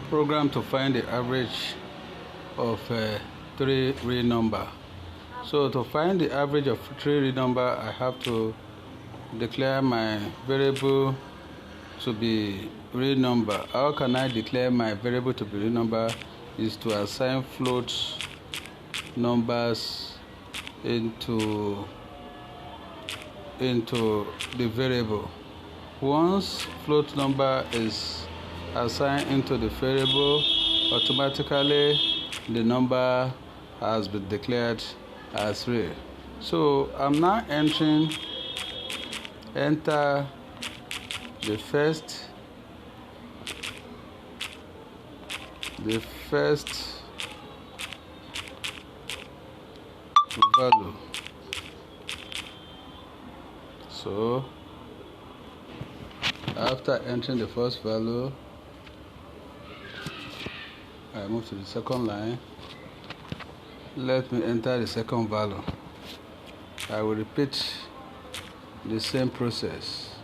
program to find the average of three real number. So to find the average of three real number, I have to declare my variable to be real number. How can I declare my variable to be real number? Is to assign float numbers into the variable. Once float number is assigned into the variable, automatically the number has been declared as real. So I'm now enter the first value. So after entering the first value, I move to the second line. Let me enter the second value. I will repeat the same process.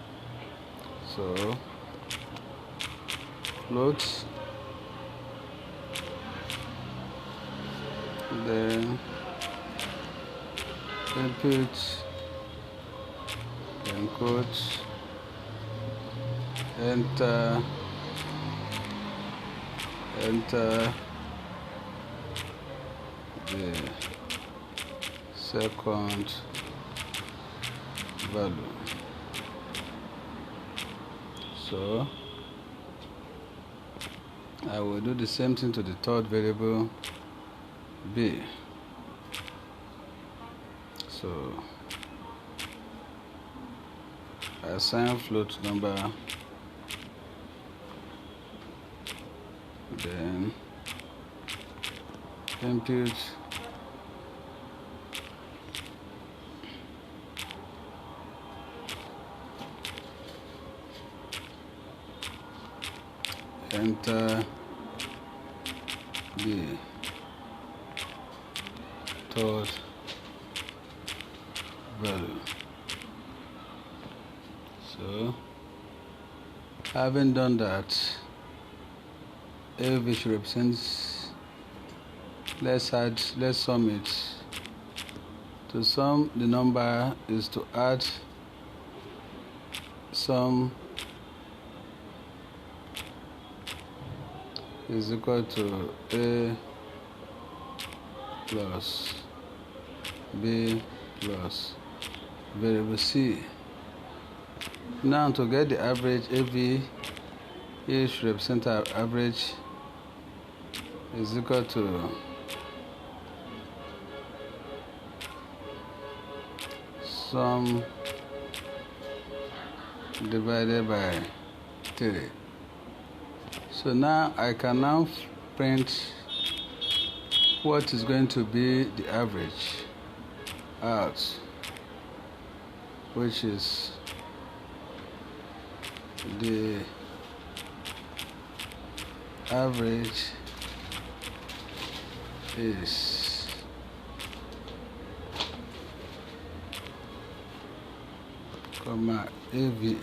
So float, then input, then quote, enter the second value. So I will do the same thing to the third variable, b. So assign float number, then input, enter the third value. So having done that, if which represents, let's sum it. To sum the number is to add sum is equal to a plus b plus variable c. Now to get the average, AV each represent our average is equal to sum divided by 3. So now I can now print what is going to be the average out, which is the average is comma AVA.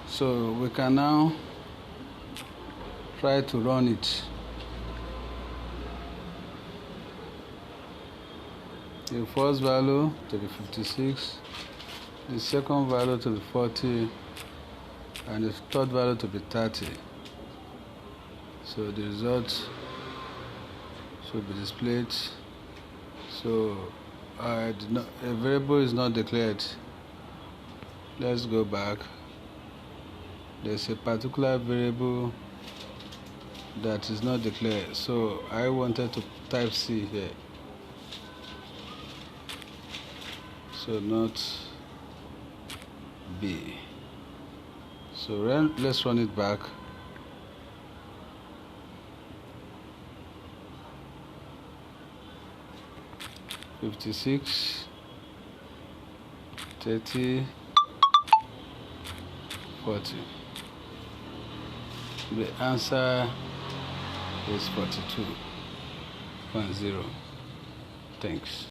So we can now try to run it. The first value to be 56, the second value to be 40, and the third value to be 30. So the result should be displayed. So a variable is not declared. Let's go back. There's a particular variable that is not declared, so I wanted to type C here, so not B. So let's run it back. $56, $30, $40. The answer is 42.0. Thanks.